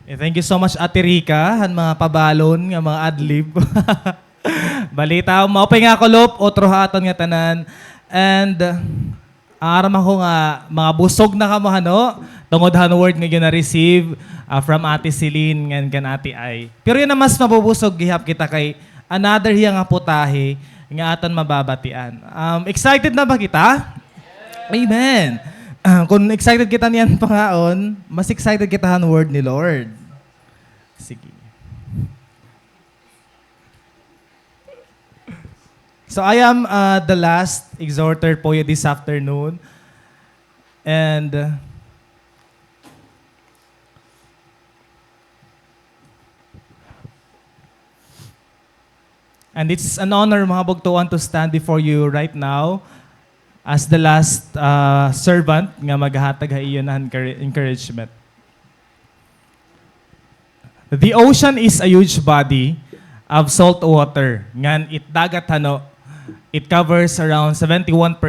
Thank you so much, Ate Rica, han mga pabalon, nga mga adlib. Balita, maupay nga kulop, otro haton nga tanan. And, aram ako nga, mga busog na kamo, hano, tungod han word nga gina-receive from Ate Celine, nga kan Ate Ay. Pero yun na mas mabubusog, gihap kita kay another hiya nga putahe, nga aton mababatian. Excited na ba kita? Amen. Kung excited kita niyan pangaon, mas excited kita han word ni Lord. Sige. So I am the last exhorter po you this afternoon. And it's an honor, mga bugtuan, to stand before you right now as the last servant nga maghatag ha iyon na encouragement. The ocean is a huge body of salt water. Ngan it dagat hano, it covers around 71%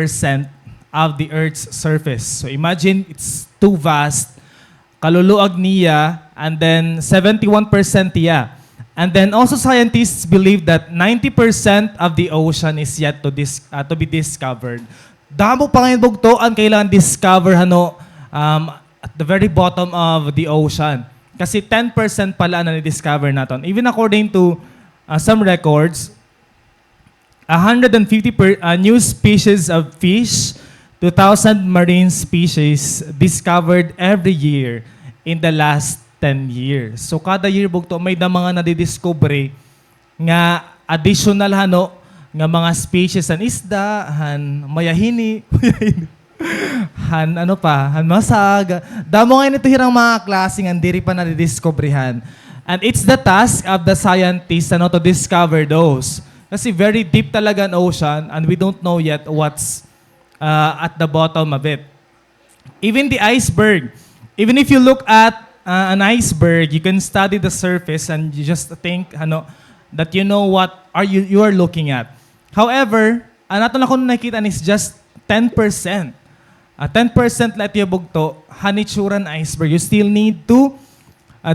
of the Earth's surface. So imagine it's too vast, kaluluag niya, and then 71% niya. And then also scientists believe that 90% of the ocean is yet to be discovered. Damo pa ngayon bugtoan kailangan discover hano at the very bottom of the ocean. Kasi 10% pala na ni-discover natin. Even according to some records, 150 new species of fish, 2,000 marine species discovered every year in the last 10 years. So kada year bugto may da mga nadidiscover nga additional hano nga mga species an isda, han mayahini, han ano pa, han masag. Damo ngayon ito hirang mga klaseng ang diri pa nadidiscoveryhan. And it's the task of the scientists ano, to discover those. Kasi very deep talaga ang ocean and we don't know yet what's at the bottom of it. Even the iceberg. Even if you look at an iceberg, you can study the surface and you just think ano, that you know what you are looking at. However, ang nato na kung nakita is just 10%. 10% let you bugto, hanitsuran iceberg. You still need to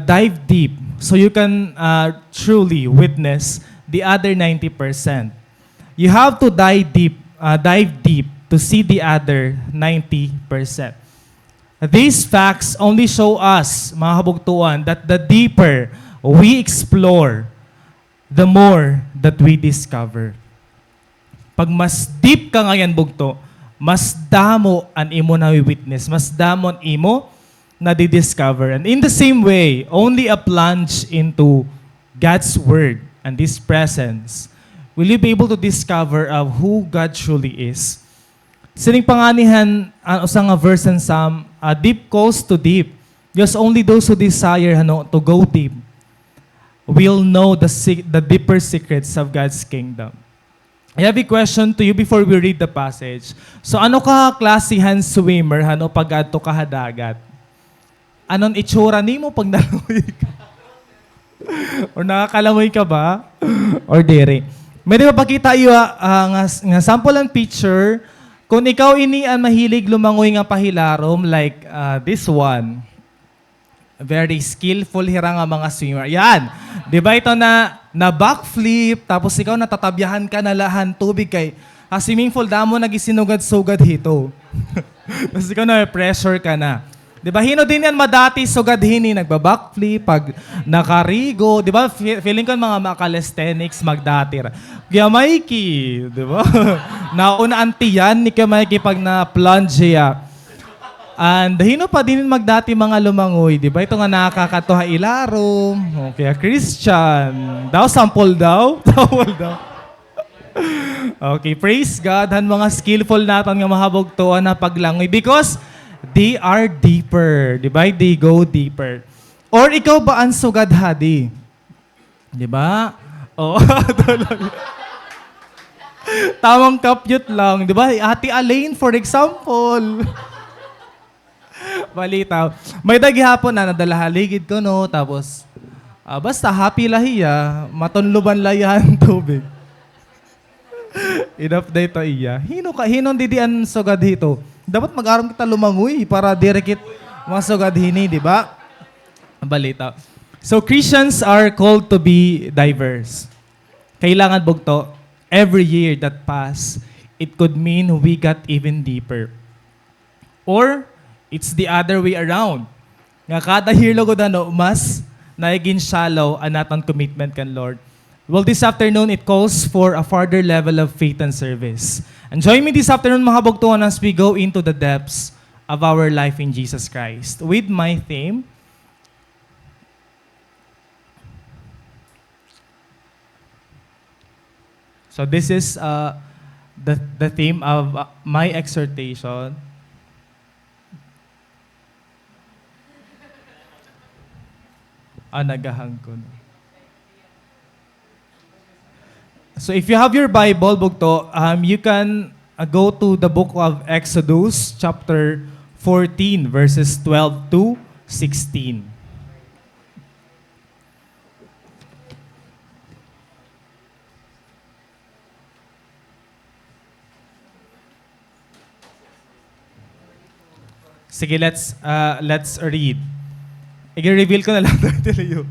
dive deep so you can truly witness the other 90%. You have to dive deep to see the other 90%. These facts only show us, mga kabugtuan, that the deeper we explore, the more that we discover. Pag mas deep ka ngayon bugto, mas damo ang imo na witness, mas damo ang imo na di-discover. And in the same way, only a plunge into God's Word and His presence will you be able to discover of who God truly is. Sining panganihan, usang nga verse in Psalm, deep calls to deep. Because only those who desire to go deep will know the deeper secrets of God's kingdom. I have a question to you before we read the passage. So ano ka klasihan swimmer pag adto ka hadagat? Anon itsura nimo pag naluoy ka? Or nakakalamoy ka ba? Or dere? May di ba pakita iyo nga sample and picture kung ikaw ini ang mahilig lumangoy nga pahilarom like this one. Very skillful hira nga mga swimmer. Yan. Di ba ito na backflip, tapos ikaw natatabyahan ka na lahan tubig kay swimming pool damo nagisinugad-sugad hito. Tapos ikaw na pressure ka na. Di ba hino din yan madati sugad hini nagba-backflip pag nakarigo, di ba feeling ko mga calisthenics magdati. Kaya Mikey, di ba? Nauna anti yan ni kaya Mikey pag na-plunge ya. And hino pa din magdati mga lumangoy, di ba? Ito nga nakakatuha ilarom. Okay, Christian. Daw, sample daw. Sample daw. Okay, praise God. Han mga skillful natin nga mahabog to na paglangoy because they are deeper. Di ba? They go deeper. Or ikaw ba ang sugad hadi? Di ba? Oo. Tamang kapyut lang. Di ba? Ate Alain, for example. Balita. May daghihapon na nadala haligid ko no, tapos basta happy lahiya, matunluban layan tubig. Enough day to iya. Hinon didian sugad hito. Dapat mag-aram kita lumangoy para direkit masugad hini, di ba? balita. So Christians are called to be diverse. Kailangan bugto. Every year that pass, it could mean we got even deeper. Or, it's the other way around. Nga kada year lugod mas naiging shallow ang natang commitment kan Lord. Well, this afternoon, it calls for a further level of faith and service. And join me this afternoon, mga bugtuhan, as we go into the depths of our life in Jesus Christ. With my theme, so this is the theme of my exhortation. Nagahang ko na. So if you have your Bible, bugto, you can go to the book of Exodus, chapter 14, verses 12 to 16. Sige, let's read. I-reveal ko na lang title yun.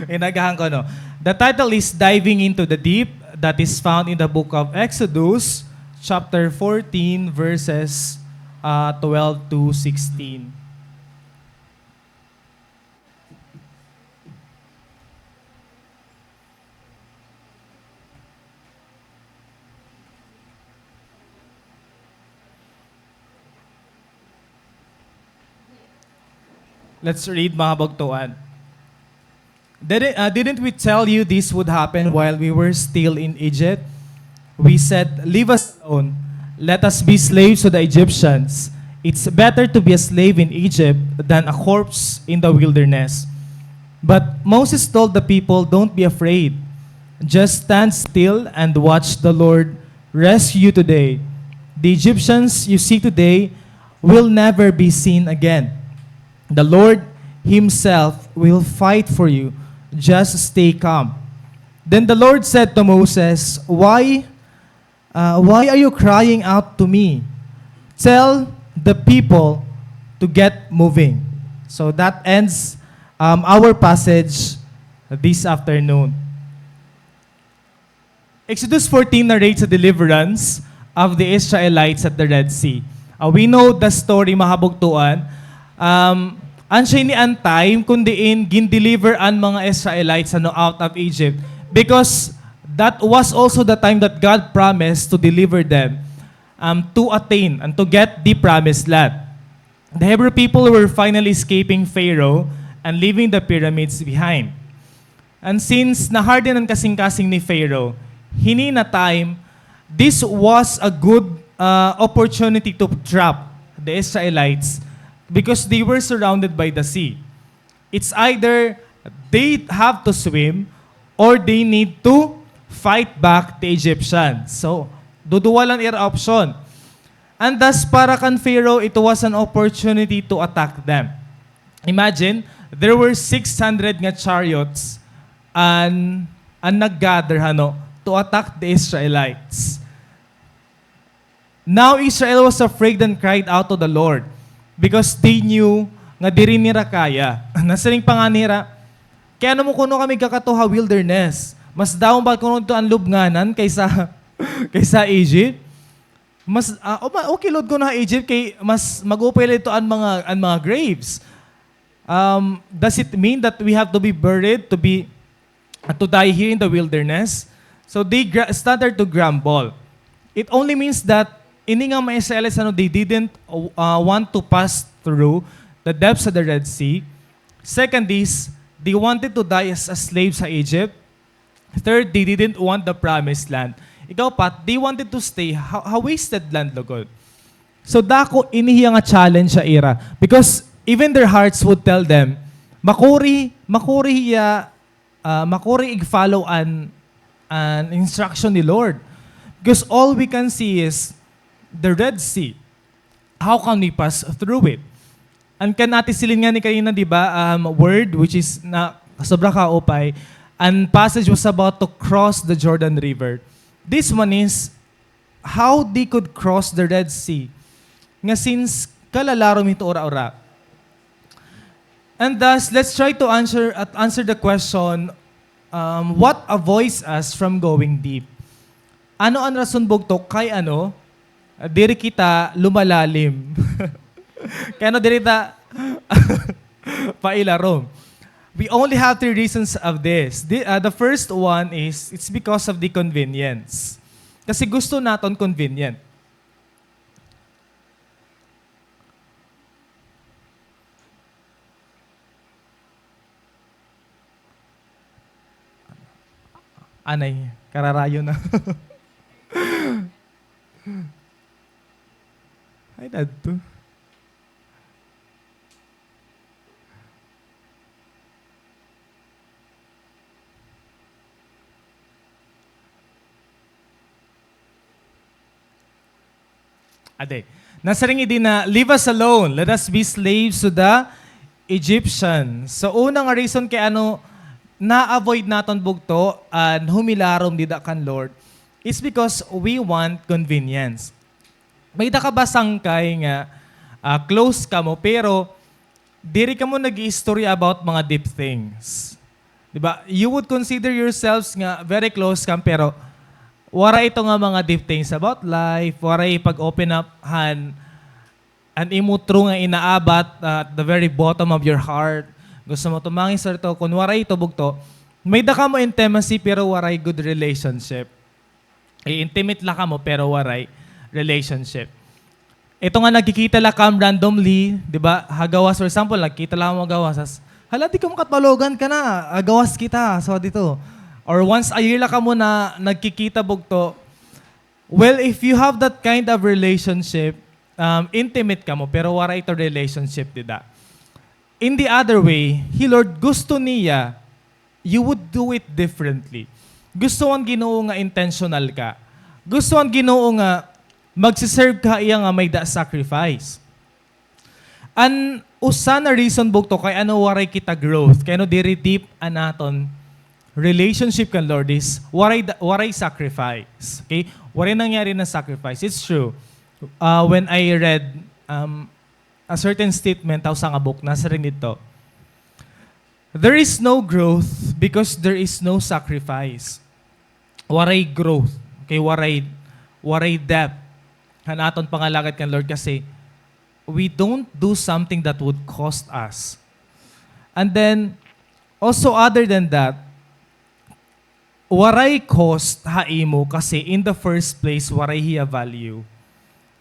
Inagahan ko, no? The title is Diving into the Deep, that is found in the book of Exodus, chapter 14, verses 12 to 16. Let's read, mga bagtuan. Didn't we tell you this would happen while we were still in Egypt? We said, leave us alone. Let us be slaves to the Egyptians. It's better to be a slave in Egypt than a corpse in the wilderness. But Moses told the people, don't be afraid. Just stand still and watch the Lord rescue you today. The Egyptians you see today will never be seen again. The Lord Himself will fight for you. Just stay calm. Then the Lord said to Moses, Why are you crying out to me? Tell the people to get moving. So that ends our passage this afternoon. Exodus 14 narrates the deliverance of the Israelites at the Red Sea. We know the story, mahabugtuan. Ansya ni an time kundiin gin-deliver an mga Israelites out of Egypt because that was also the time that God promised to deliver them to attain and to get the promised land. The Hebrew people were finally escaping Pharaoh and leaving the pyramids behind. And since naharden ang kasing-kasing ni Pharaoh, hini na time, this was a good opportunity to trap the Israelites because they were surrounded by the sea. It's either they have to swim or they need to fight back the Egyptians. So, duduwalan ira option. And thus, para kan Pharaoh, it was an opportunity to attack them. Imagine, there were 600 nga chariots and nag-gather to attack the Israelites. Now, Israel was afraid and cried out to the Lord because they knew nga diri nira kaya. Nasaling panganira, kaya mo kuno kami kakatuha wilderness. Mas daw ba kuno to ang lubnganan kaysa Egypt? Mas okay lod ko na Egypt kay mas mag-upay ito ang mga graves. Does it mean that we have to be buried to die here in the wilderness? So they started to grumble. It only means that ini nga mga Israelites, they didn't want to pass through the depths of the Red Sea. Second is, they wanted to die as slaves sa Egypt. Third, they didn't want the promised land. Ikaw pat, they wanted to stay. How wasted land, Lord. So dako, inihiya nga challenge sa ira. Because even their hearts would tell them, makuri ig-follow an instruction ni Lord. Because all we can see is the Red Sea. How can we pass through it? And kan natin silin nga ni kanina, di ba, word which is na sobra kaupay, and passage was about to cross the Jordan River. This one is how they could cross the Red Sea. Nga since kalalarom ito ora-ora. And thus, let's try to answer the question, what avoids us from going deep? Ano ang rason bugtok kay ano? Diri kita lumalalim. Kaya ano diri ta pailarom. We only have three reasons of this. The first one is, it's because of the convenience. Kasi gusto naton convenient. Anay, kararayo na. Ay, dadto. Ade. Nasa ring din na, leave us alone, let us be slaves to the Egyptians. So, unang reason kay ano, na-avoid naton bugto and humilarom dida kan Lord is because we want convenience. May dakabasang kay nga close ka mo pero diri ka mo nag-i-story about mga deep things. 'Di ba? You would consider yourselves nga very close kam pero wara ito nga mga deep things about life, wara pag-open up an imutro nga inaabat at the very bottom of your heart. Gusto mo tumangin sa ito, kung waray ito bugto, may daka mo intimacy pero waray good relationship. I-intimate la ka mo pero waray relationship. Ito nga nagkikita la kam randomly, di ba? Hagawas, for example, nagkita lang mo gawas. Hala, di ka makatbalogan ka na. Agawas kita. So, dito. Or once a year la ka mo na nagkikita bugto. Well, if you have that kind of relationship, intimate ka mo pero waray ito relationship, di ba? In the other way, Lord, gusto niya, you would do it differently. Gusto ang Ginoo nga intentional ka. Gusto ang Ginoo nga magsiserve ka iya nga may sacrifice. An usa na reason bugto kay ano waray kita growth, kay ano diri deep anaton relationship kan Lord is waray sacrifice. Okay? Waray nangyari na sacrifice. It's true. When I read a certain statement sa nga book, nasa rin dito. There is no growth because there is no sacrifice. Waray growth. Okay, waray depth. Hanaton pangalagad kan Lord kasi we don't do something that would cost us. And then, also other than that, waray cost haimo kasi in the first place, waray hiya value.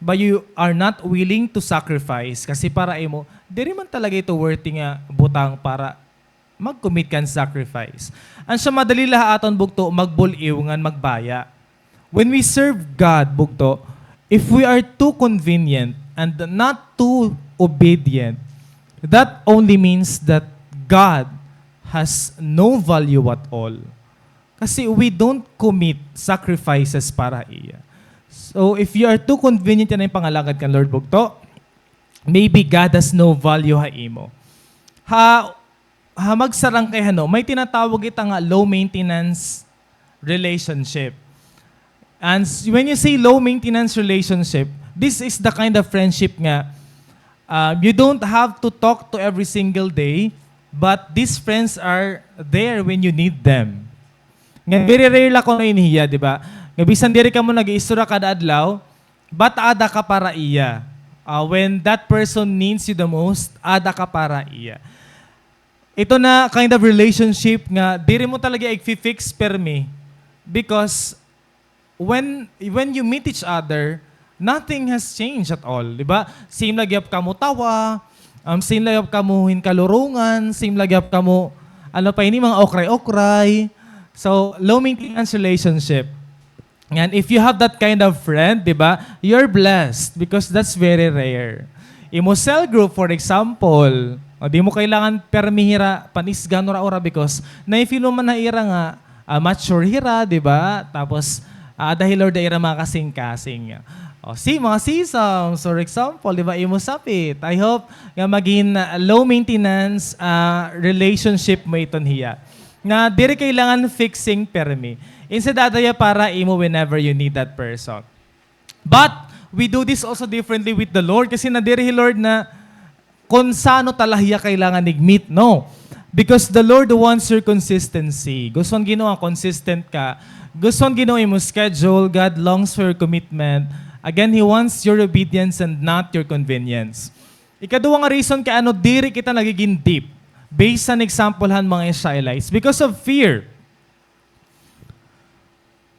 But you are not willing to sacrifice kasi para imo, di man talaga ito worthy nga butang para mag-commit kan sacrifice. Ang siya madali laha aton bugto, magbuliw ngan magbaya. When we serve God, bugto, if we are too convenient and not too obedient, that only means that God has no value at all. Kasi we don't commit sacrifices para iya. So, if you are too convenient yan yung pangalagad kan Lord bugto, maybe God has no value haimo. Magsarang kay hano, may tinatawag ita nga low maintenance relationship. And when you say low maintenance relationship, this is the kind of friendship nga you don't have to talk to every single day, but these friends are there when you need them. Nga very rare la ko na inihiya, di ba? Nga bisan diri ka mo nag-iistura kada adlaw, but ada ka para iya. When that person needs you the most, ada ka para iya. Ito na kind of relationship nga diri mo talaga i-fix permi because when you meet each other, nothing has changed at all, di ba? Same lagyap ka mo tawa, same lagyap ka mo hinkalurungan, same lagyap ka mo ano pa ini mga okray-okray. So, low maintenance relationship. And if you have that kind of friend, di ba, you're blessed because that's very rare. Imo cell group, for example, di mo kailangan permihira panisgan ora because na-feel mo man na ira nga mature hira, di ba? Tapos, dahil Lord ira makasing-kasing. Mga sisams, for example, di ba, imo sapit. I hope nga maging low maintenance relationship mo iton hiya. Nga diri kailangan fixing permi. Instead adaya para imo whenever you need that person. But we do this also differently with the Lord kasi na diri Lord na kung sano talahiya kailangan nig-meet. No. Because the Lord wants your consistency. Gusto ang ginawa, consistent ka. Gusto ang ginawa mo schedule. God longs for your commitment. Again, He wants your obedience and not your convenience. Ikaduwa nga reason kaya diri kita nagiging deep. Based on examplehan mga Israelites. Because of fear.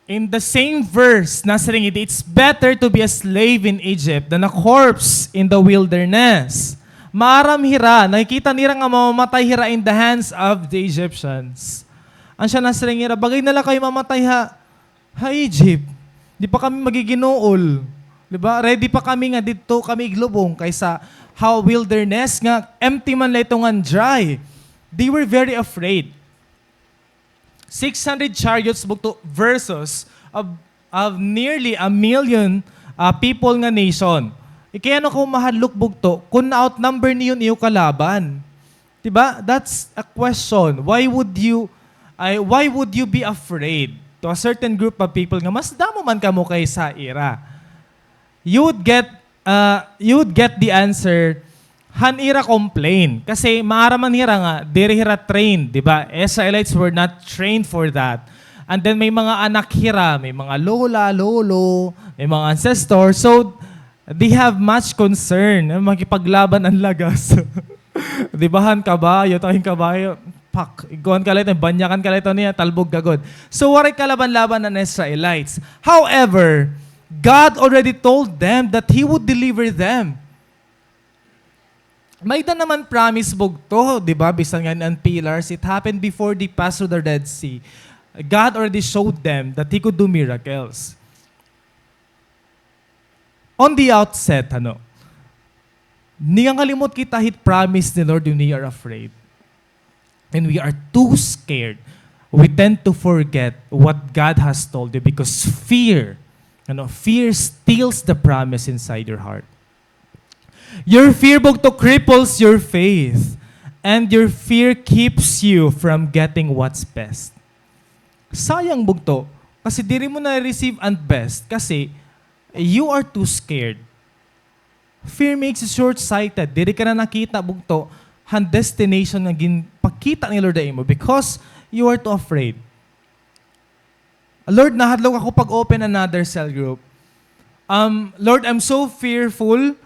In the same verse, nasa rin it's better to be a slave in Egypt than a corpse in the wilderness. Maaram hira, nakikita nila nga mamamatay hira in the hands of the Egyptians. Ang siya nasa rin hira, bagay nala kayo mamatay ha Egypt. Di pa kami magiginool. Di ba? Ready pa kami nga dito, kami iglubong kaysa how wilderness nga, empty man la ito nga dry. They were very afraid. 600 chariots bukto versus of nearly 1 million people nga nation. Kaya kung mahadlok bugto, kung na-outnumber niyo iyo kalaban. Diba? That's a question. Why would you be afraid to a certain group of people nga mas damo man kamo kay sa ira? You would get the answer. Hanira complain. Kasi maaraman hira nga, diri hira trained, di ba? Israelites were not trained for that. And then may mga anak hira, may mga lola, lolo, may mga ancestors. So, they have much concern. Makipaglaban ang lagas. Di ba, kabayo, tayong kabayo, pak, iguan ka lang, banyakan ka lang niya, talbog gagod. So, waray kalaban-laban ng Israelites. However, God already told them that He would deliver them. May da naman promise bugto, di ba? Bisan nga ng pillars, it happened before they passed through the Red Sea. God already showed them that He could do miracles. On the outset, niyang kalimot kita hit promise ni Lord when we are afraid. And we are too scared. We tend to forget what God has told you because fear steals the promise inside your heart. Your fear bugto cripples your faith, and your fear keeps you from getting what's best. Sayang bugto, kasi diri mo na-receive ang best kasi you are too scared. Fear makes you short-sighted. Diri ka na nakita bugto, ang destination na pakita ni Lord mo because you are too afraid. Lord, nahadlaw ako pag-open another cell group. Lord, I'm so fearful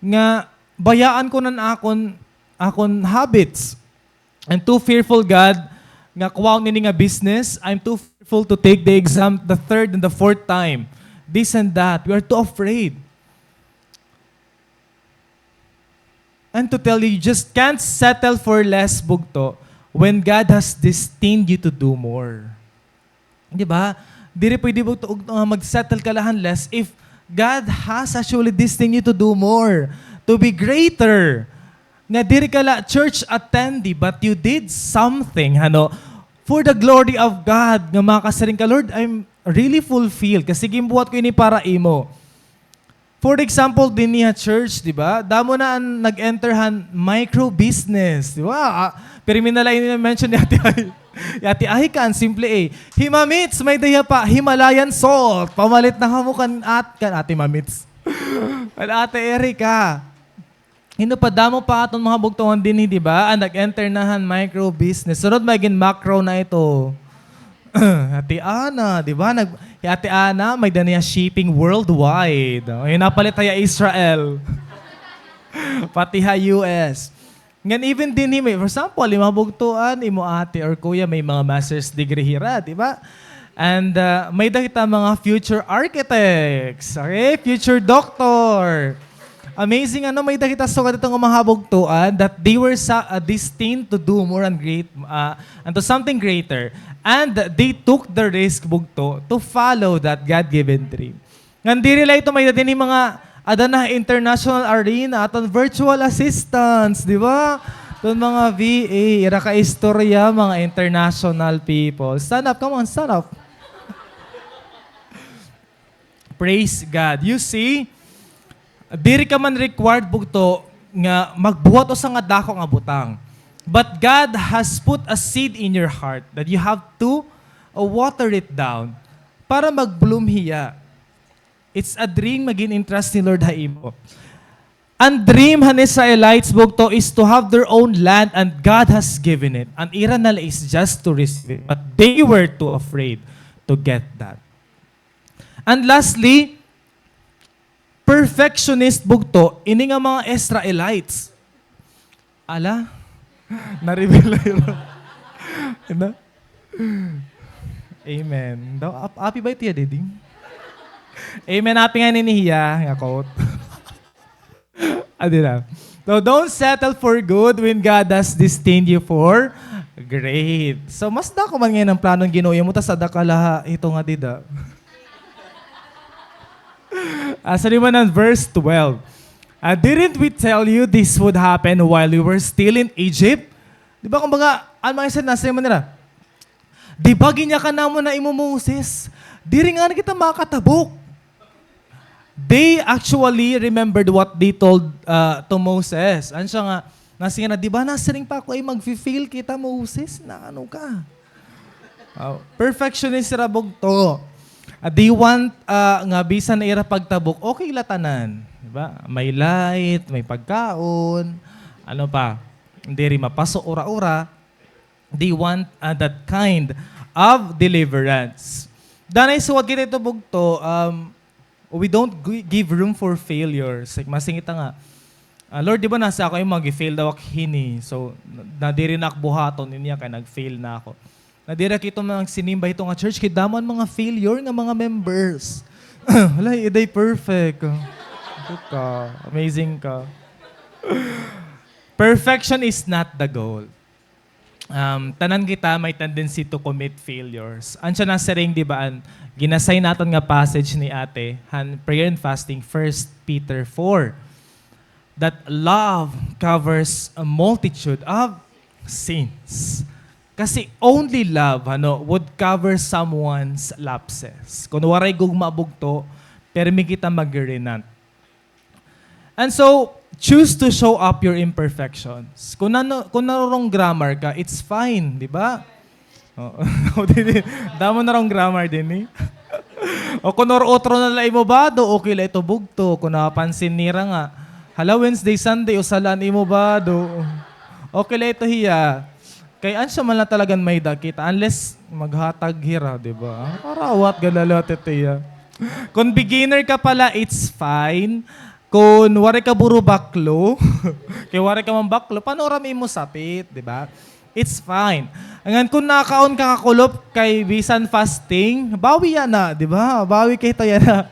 nga bayaan ko nan akon habits. I'm too fearful, God, nga kuwaw nini nga business. I'm too fearful to take the exam the third and the fourth time. This and that. We are too afraid. And to tell you just can't settle for less bugto when God has destined you to do more. Di ba? Diri pwede bugto mag-settle ka lahan less if God has actually destined you to do more, to be greater. Nga diri ka la church attendee, but you did something, for the glory of God. Nga makasaring ka, Lord, I'm really fulfilled kasi gimbuhat ko ini para imo. For example, din niya church, di ba? Damo na ang nag-enterhan micro-business, di ba? Pero minala ini mention ni Ate Ay. Ate Ay kan, simple Himamits, may daya pa, Himalayan salt. Pamalit na kamukan Ate Mamits. Ate Erika. Hino pa damo pa aton mga bugtongan din, di ba? Ang nag-enter nahan micro-business. Sunod maging macro na ito. Ate Ana, di ba? Ate Ana, may daniya shipping worldwide. Yung napalit tayo Israel. Pati ha US. Ngan even din for example, bugtuan, imo ate or kuya, may mga master's degree hira, di ba? And may kita mga future architects, okay? Future doctor. Amazing may kita sukat itong mga bugtuan that they were destined to do more and great, and to something greater. And they took the risk bugto to follow that God-given dream. Ngan diri ito may din mga adana international arena at virtual assistants, di ba? Doon mga VA, ira ka istorya, mga international people. Stand up, come on, stand up. Praise God. You see, diri ka man required bugto nga magbuhat o sa nga dako nga butang. But God has put a seed in your heart that you have to water it down para mag-bloom hiya. It's a dream maging interest ni Lord haimo. Ang dream han Israelites bugto is to have their own land and God has given it. Ang ira nila is just to receive it. But they were too afraid to get that. And lastly, perfectionist bugto, ini nga mga Israelites. Ala, na-reveal na yun. Ano? Amen. Happy ba itiya, Diding? Amen. Happy nga ninihiya. Nga quote. Adila. So don't settle for good when God has destined you for great. So mas dako man ngayon ang planong Ginoo mo ta sa dakalaha ito nga dida. Sa naman verse 12. Didn't we tell you this would happen while we were still in Egypt? Di ba kumbaga, ang mga isa nasa naman nila, di ba ginya ka na mo na imo Moses? Di rin nga na kita makatabok. They actually remembered what they told to Moses. Ano siya nga, nasa nga na, di ba nasa rin pa ako ay mag-feel kita Moses? Na ano ka? Perfectionist rabog to. They want nga bisan na ira pagtabok, okay latanan. Diba? May light, may pagkaon, ano pa, hindi rin mapaso ora-ora. They want that kind of deliverance. Danay suwag kita bugto, we don't give room for failures. Like, masingita nga, Lord, di ba nasa ako yung mag-fail daw ako hini? So, nadiri na buhaton niya kaya nag-fail na ako. Nadira kito mga sinimba ito nga church, kaya daman mga failure ng mga members. Wala, iday perfect. Ka. Amazing ka. Perfection is not the goal. Tanan kita may tendency to commit failures. Ansya na sa ring, di ba? Ginasay natin nga passage ni ate, prayer and fasting, 1 Peter 4, that love covers a multitude of sins. Kasi only love would cover someone's lapses. Kung waray gugma bugto, permi kita mag-renant. And so, choose to show up your imperfections. Kung narong grammar ka, it's fine, di ba? Damo na rong grammar din eh. O kung otro na lai mo ba, do okay la ito bugto. Kung napansin nira nga, hala Wednesday, Sunday, o salaan mo ba, do okay la ito hiya. Kaya ansya man lang talagang may dakita, unless maghatag hira, di ba? Parawat, galalot ito hiya. Kung beginner ka pala, it's fine. Kung wari ka buro baklo, kaya wari ka man baklo, panorami mo sapit, di ba? It's fine. Ngayon, kung nakaon ka kakulop kay bisan fasting, bawi yan na, di ba? Bawi kayo yan na.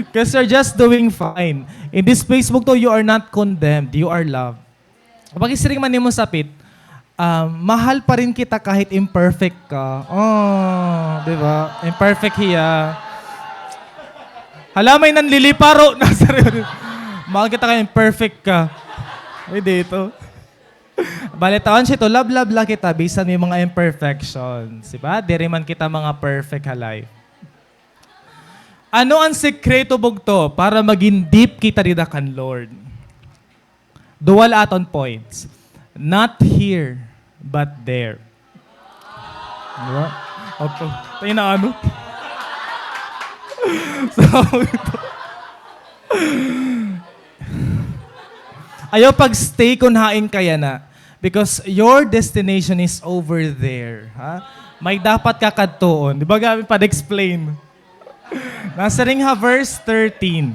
Because you're just doing fine. In this Facebook to, you are not condemned. You are loved. Kapag isiring man mo sapit, mahal pa rin kita kahit imperfect ka. Oh, di ba? Imperfect hiya. Hala, may nanliliparo. Mahal kita kahit imperfect ka. Ay, dito. Balitawan siya ito, love lang kita, bisan may mga imperfections. Diba? Di man kita mga perfect halay. Ano ang sekreto bugto para maging deep kita rida kan Lord? Dual aton points. Not here, but there. Diba? Okay. Tayo na ano? So, ito. Ayaw pag-stay kung hain kaya na. Because your destination is over there. Ha? May dapat kakadtoon. Di ba gabi pa-explain? Nasa ring verse 13.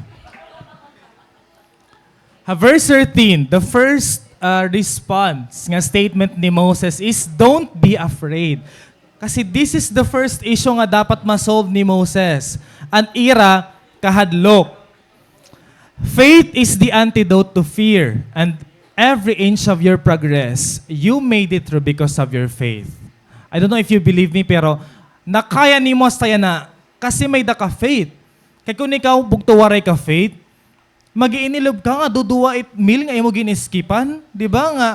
Verse 13, the first response nga statement ni Moses is, don't be afraid. Kasi this is the first issue nga dapat ma-solve ni Moses. Ang ira, kahadlok. Faith is the antidote to fear, and every inch of your progress, you made it through because of your faith. I don't know if you believe me, pero nakaya ni mo saya na kasi may da ka faith. Kaya kung ikaw bugtuwaray ka faith, mag-iinilob ka nga, duduwa mil nga imo giniskipan. Di ba nga,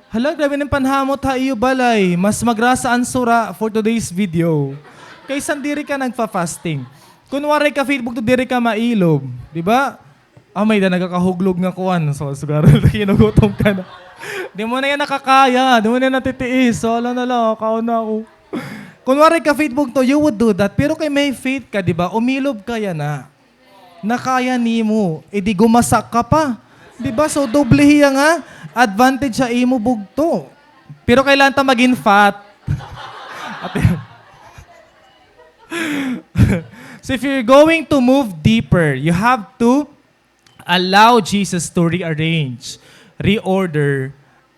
hala, grabe ng panhamot ha iyo balay, mas magrasa ang sura for today's video. Kaysa diri ka nagpa-fasting. Kunwari ka faith, bugto diri ka mailob. Di ba? May da nagkakahuglog nga kuwan. So, siguro kinugutom ka na. Di mo na yan nakakaya. Di mo na yan natitiis. So, ala na lang, kaon na ako. Kunwari ka faith bugto, you would do that. Pero kay may faith ka, di ba? Umilob ka yan na. Nakaya ni mo. E di gumasak ka pa. Di ba? So, doble hiya nga. Advantage sa imo bugto. Pero kailangan ta maging fat. So, if you're going to move deeper, you have to allow Jesus to rearrange, reorder,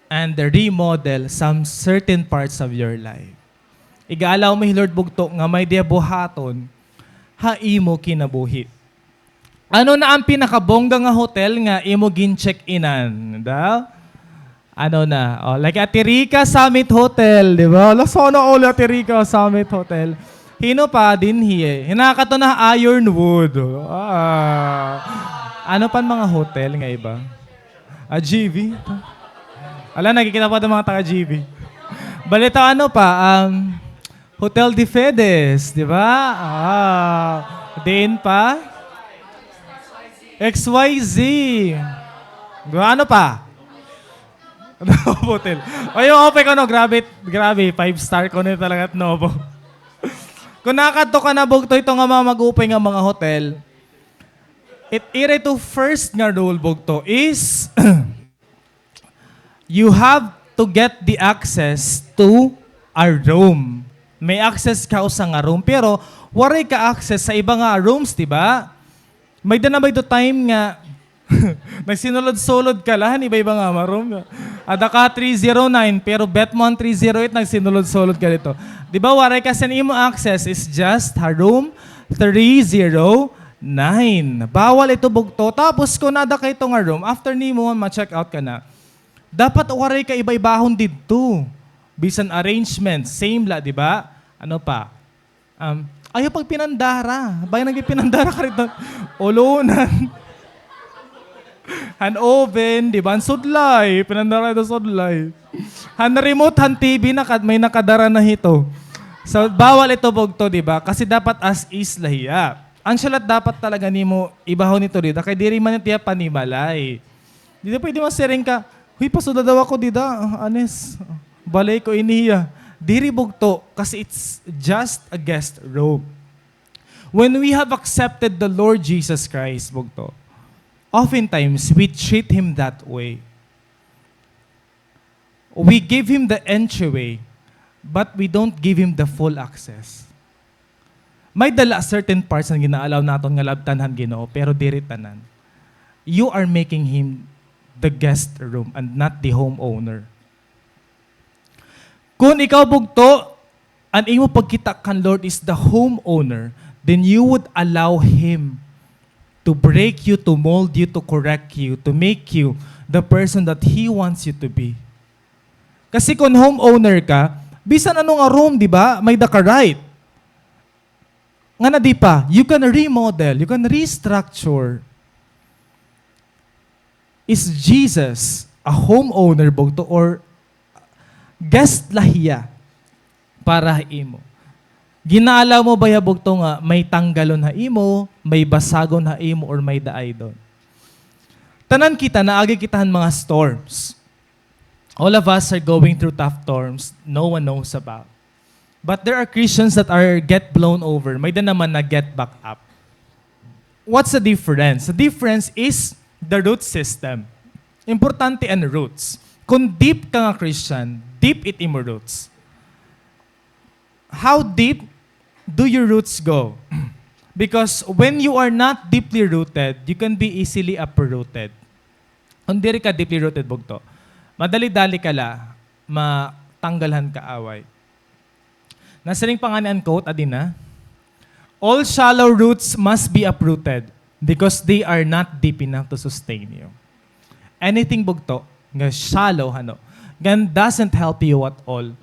and remodel some certain parts of your life. Igaalaw mo, Lord bugto, nga may diabuhaton, haimo kinabuhi. Ano na ang pinakabongga nga hotel nga imo gin-check-inan? Ano na? Oh, like Atirika Summit Hotel, di ba? Sana all Atirika Summit Hotel. Hino pa din hiye. Hinakato na Ironwood. Ano pa mga hotel nga iba? GV? Ala, nagkikita pa ng mga taga-GV. Balita ano pa? Hotel de Fedes, di ba? Din pa? XYZ. Ano pa? Hotel. O yung open ko, no? Grabe. 5-star ko na talaga at Novo. Kung nakato ka na bugto ito nga mga mag-upay nga mga hotel, ito first nga rule bugto is you have to get the access to a room. May access ka sa nga room, pero waray ka access sa iba nga rooms, di ba? May danabay to time nga nagsinulod-sulod ka lahan, iba-iba nga room. Ada ka 309, pero bet mo ang 308, nagsinulod-sulod ka dito. Di ba, waray ka sa imo access is just a room 309. Bawal ito bugto. Tapos kung nada ka ito nga room, after ni mo, ma-check out ka na, dapat waray ka iba-ibahon dito. Bisan arrangement, same la, di ba? Ano pa? Ayaw pag pinandara. Bayan nagpinandara ka rito. Ulunan. Han oven, di ba? Han sudlay. Pinandara ito sudlay. Han remote, han TV, may nakadara na hito. So, bawal ito bugto, di ba? Kasi dapat as is lahiya. Ang salat dapat talaga ni mo ibahon nito dito. Kaya diri man itiya panibalay. Dito pwede masering ka, huy, pasuda daw ako dito. Anes, balay ko iniya. Diri bugto kasi it's just a guest room. When we have accepted the Lord Jesus Christ, bugto, oftentimes we treat Him that way. We give Him the entryway, but we don't give Him the full access. May dala certain parts na ginaalaw naton nga labtanhan Ginoo, pero diri tanan. You are making Him the guest room and not the homeowner. Kung ikaw bugto, ang imo pagkita kan Lord is the homeowner, then you would allow Him to break you, to mold you, to correct you, to make you the person that He wants you to be. Kasi kung homeowner ka, bisan anong room, di ba? May the right. Nga na di pa, you can remodel, you can restructure. Is Jesus a homeowner bugto or guest lahiya para imo? Ginalaw mo ba bugto nga may tanggalon ha imo, may basagon ha imo, or may daay doon? Tanan kita, naagi kitahan mga storms. All of us are going through tough storms no one knows about. But there are Christians that are get blown over. May da naman na get back up. What's the difference? The difference is the root system. Importante ang roots. Kung deep ka nga Christian, deep it imo roots. How deep do your roots go? Because when you are not deeply rooted, you can be easily uprooted. Kung diri ka deeply rooted, bugto, madali-dali ka la, matanggalhan ka away. Nasaling panganian quote, adina, all shallow roots must be uprooted because they are not deep enough to sustain you. Anything bugto, nga shallow, doesn't help you at all.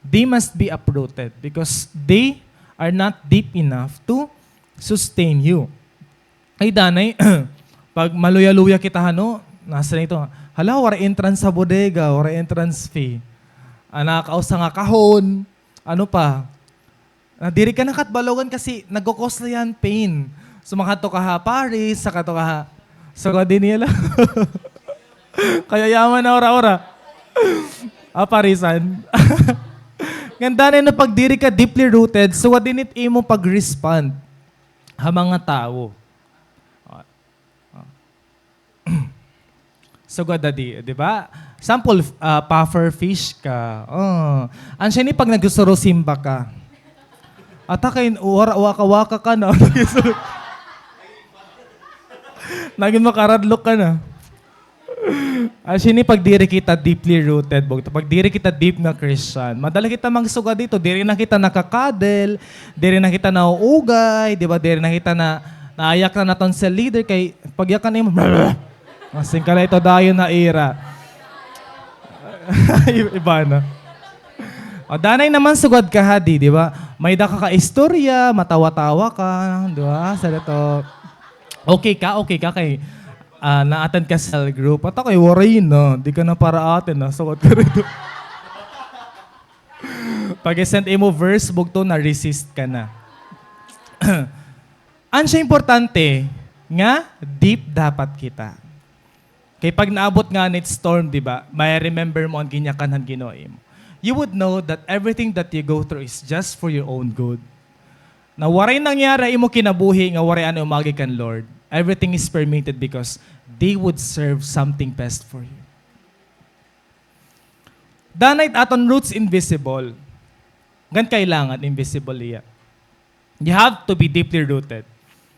They must be uprooted because they are not deep enough to sustain you. Ay danay, pag maluya-luya kita nasa nito, hala, wala entrance sa bodega, wala entrance fee. Nakausa nga kahon, ano pa, diri ka nakatbalogan kasi nagkukos na yan pain. So makato ka ha Paris, sakato ka ha sa Guadinila. Kaya yaman na ora-ora. Parisan. Ganda na pag diri ka deeply rooted, so what din it imo pag-respond ha mga tao. Sugod na di ba? Sample, puffer fish ka. Oh. Ang siya ni pag nagusuro simba ka. At kain, waka-waka ka na. Naging makaradlok ka na. Actually, pag diri kita deeply rooted, pag diri kita deep nga Christian, madala kita magsuga dito, diri na kita nakakadel, diri na kita nauugay, di ba? Diri na kita na naayak na naton sa leader, kay pagyakan mo, masing ka na ito dayon na era. Iba na. O, danay naman sugad ka hadi, di ba? May da ka istorya, matawa-tawa ka, di ba? Sa ito, okay ka kay na-attend ka sa group. At ako'y worry no. Di ka na para atin na. Sukot ka rito. Pag i-send mo verse, bugto na resist ka na. Ang siya importante, nga, deep dapat kita. Kaya pag naabot nga net storm, di ba, may remember mo ang ginyakan ng Ginoo mo. You would know that everything that you go through is just for your own good. Na waray nangyari imo kinabuhi, nga waray ano umagi kan Lord. Everything is permitted because they would serve something best for you. Danay aton roots invisible. Gan kailangan invisible iya. You have to be deeply rooted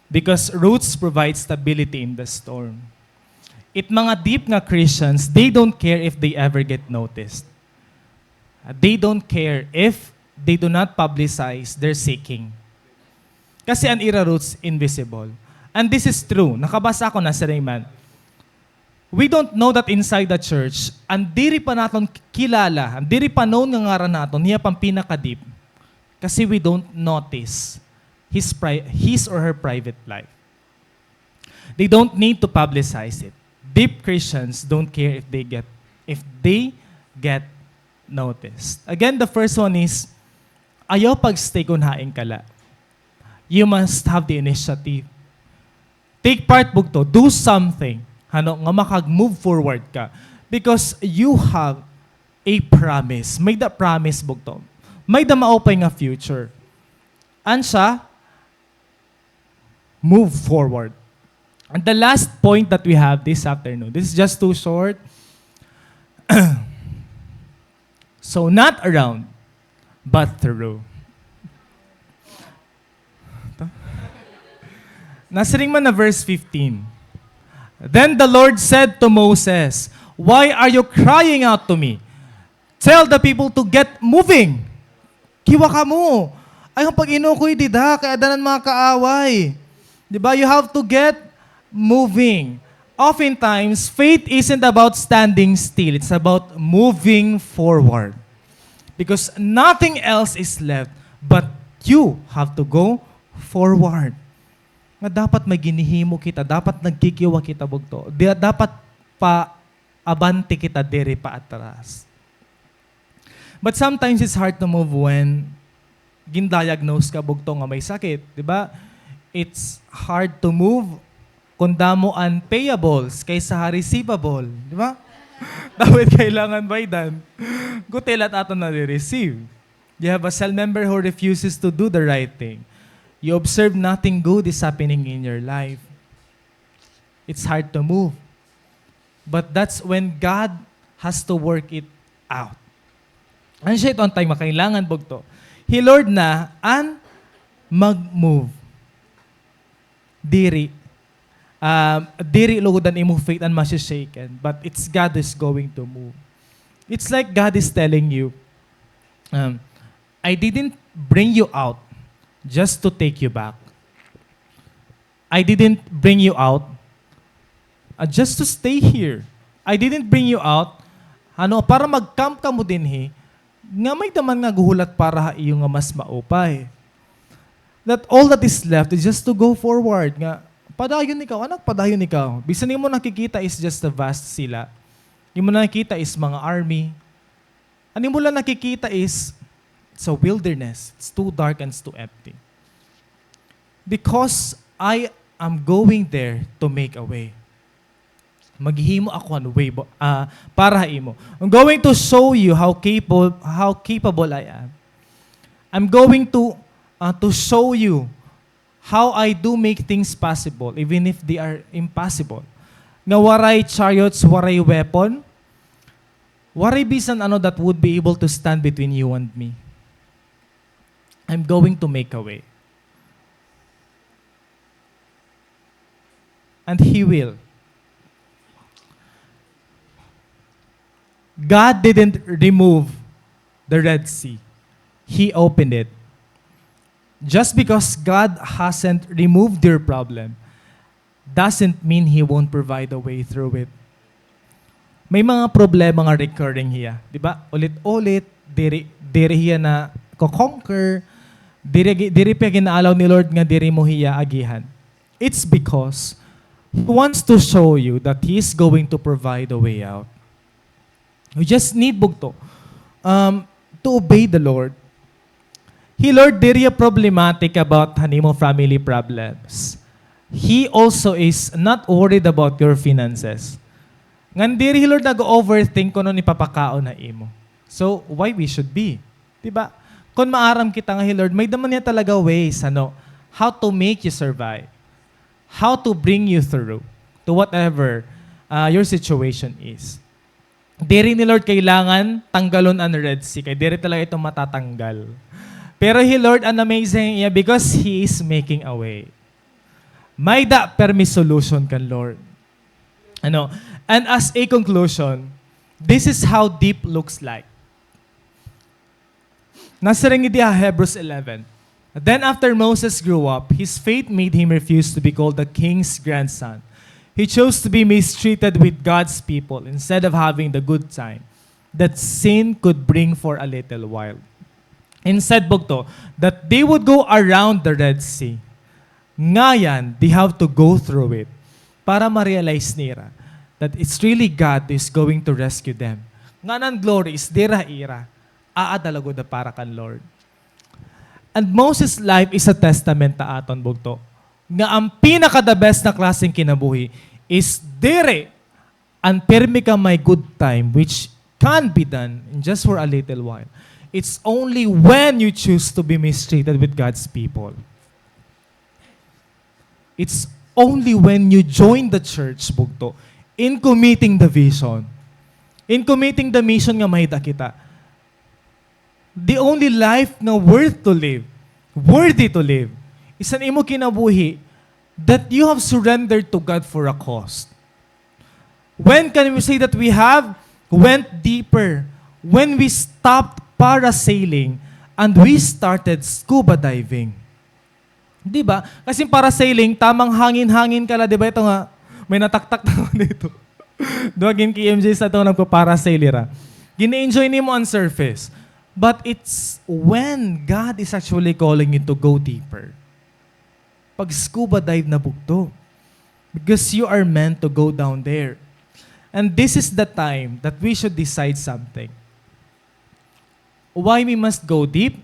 because roots provide stability in the storm. It mga deep nga Christians, they don't care if they ever get noticed. They don't care if they do not publicize their seeking. Kasi ang ira roots invisible. And this is true. Nakabasa ako na sa Raymond. We don't know that inside the church, ang diri pa naton kilala, ang diri pa known nga ngaran naton, niya pang pinaka-deep. Kasi we don't notice his or her private life. They don't need to publicize it. Deep Christians don't care if they get noticed. Again, the first one is, ayaw pag-stay kung haing kala. You must have the initiative. Take part bugto, do something, nga makag-move forward ka. Because you have a promise. May the promise bugto. May the maopay nga future. And siya, move forward. And the last point that we have this afternoon, this is just too short. So not around, but through. Nasiring man na verse 15. Then the Lord said to Moses, "Why are you crying out to me? Tell the people to get moving." Kiwa ka mo. Ay, ang pag-inukoy dida, kaya danan mga kaaway. Diba? You have to get moving. Oftentimes, faith isn't about standing still. It's about moving forward. Because nothing else is left, but you have to go forward. Nga dapat may ginihimo kita, dapat nagkikiwa kita bugto. Dapat pa abante kita diri pa atras. But sometimes it's hard to move when gindiagnose ka bugto nga may sakit, di ba? It's hard to move kung damo ang payables kaysa receivable, di ba? Dapat kailangan baydan. Gutelat ato na receive. You have a cell member who refuses to do the right thing. You observe nothing good is happening in your life. It's hard to move. But that's when God has to work it out. Ano siya ito ang time makailangan bugto? He Lord na an mag-move. Diri. Diri lugudan imo faith and masishaken. But it's God is going to move. It's like God is telling you, I didn't bring you out just to take you back. I didn't bring you out just to stay here. I didn't bring you out para mag-camp ka mo din nga may daman nga guhulat para iyo nga mas maupay. That all that is left is just to go forward nga padayon ikaw, anak padayon ikaw. Bisan mo nakikita is just a vast sila. Yung mo nakikita is mga army. Ano mo lang nakikita is it's a wilderness. It's too dark and it's too empty. Because I am going there to make a way. Maghihimo ako ang way para imo. I'm going to show you how capable I am. I'm going to show you how I do make things possible even if they are impossible. nga waray chariots, waray weapon, waray bisan ano that would be able to stand between you and me. I'm going to make a way. And He will. God didn't remove the Red Sea. He opened it. Just because God hasn't removed your problem, doesn't mean He won't provide a way through it. May mga problema nga recurring hiya. Di ba? Ulit-ulit, diri hiya na ko-conquer, diri pa ginaalaw ni Lord nga diri mo hiya agihan. It's because He wants to show you that He is going to provide a way out. You just need bugto to obey the Lord. Lord, diri problematic about hanimo family problems. He also is not worried about your finances. Ngan diri Lord nag-overthink kuno ni papakaon na imo. So, why we should be? Diba? Kung maaram kita nga Lord, may daman niya talaga ways, how to make you survive. How to bring you through to whatever your situation is. Diri ni Lord kailangan tanggalon ang Red Sea. Kaya diri talaga ito matatanggal. Pero Lord, an amazing because He is making a way. May da permi solution kan Lord. And as a conclusion, this is how deep looks like. Nasa rin Hebrews 11. Then after Moses grew up, his fate made him refuse to be called the king's grandson. He chose to be mistreated with God's people instead of having the good time that sin could bring for a little while. Instead, bugto, that they would go around the Red Sea. Ngayon, they have to go through it para ma-realize nila that it's really God who is going to rescue them. Nganan glory is dira ira. Aadalago da para kan Lord. And Moses' life is a testament ta aton bugto. Nga ang pinaka-the best na klaseng kinabuhi is dire and permi ka may good time which can be done in just for a little while. It's only when you choose to be mistreated with God's people. It's only when you join the church, bugto, in committing the vision, in committing the mission nga mahita kita. The only life na worthy to live, is an imo kinabuhi that you have surrendered to God for a cost. When can we say that we have went deeper? When we stopped parasailing and we started scuba diving. Di ba? Kasi parasailing, tamang hangin-hangin ka la, di ba? Ito nga, may nataktak na dito. Doon KMJ sa ito nagpa-parasailera. Gina-enjoy ni mo on surface. But it's when God is actually calling you to go deeper. Pag scuba dive na bugto. Because you are meant to go down there. And this is the time that we should decide something. Why we must go deep?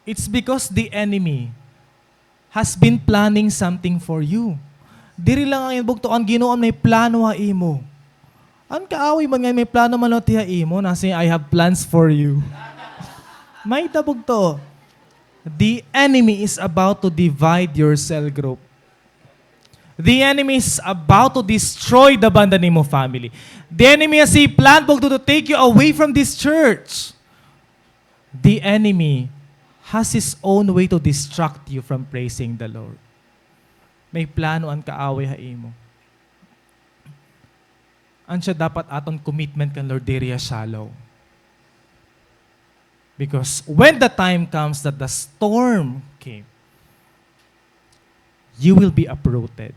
It's because the enemy has been planning something for you. Diri lang ang bugto ang Ginoo may plano ha imo. Ang kaaway man nga may plano man tiha imo nasi I have plans for you. May tabog to. The enemy is about to divide your cell group. The enemy is about to destroy the banda nimo family. The enemy has a plan to take you away from this church. The enemy has his own way to distract you from praising the Lord. May plano ang kaaway ha imo. Ansya dapat aton commitment kan Lord diri shallow. Because when the time comes that the storm came, you will be uprooted.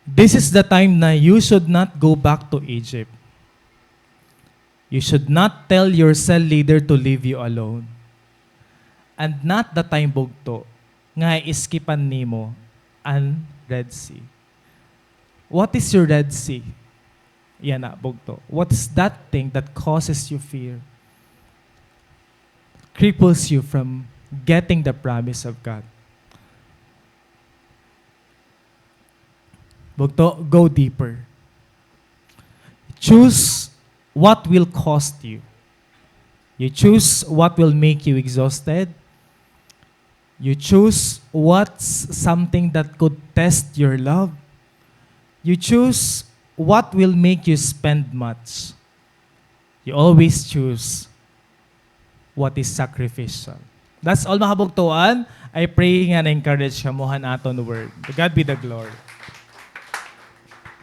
This is the time na you should not go back to Egypt. You should not tell your cell leader to leave you alone. And not the time bugto nga iskipan nimo ang Red Sea. What is your Red Sea? Yan na, bugto. What is that thing that causes you fear? Cripples you from getting the promise of God. Bugto, go deeper. Choose what will cost you. You choose what will make you exhausted. You choose what's something that could test your love. You choose what will make you spend much. You always choose what is sacrificial. That's all mga kabugtuan. I pray nga na-encourage kamuhan aton word. To God be the glory.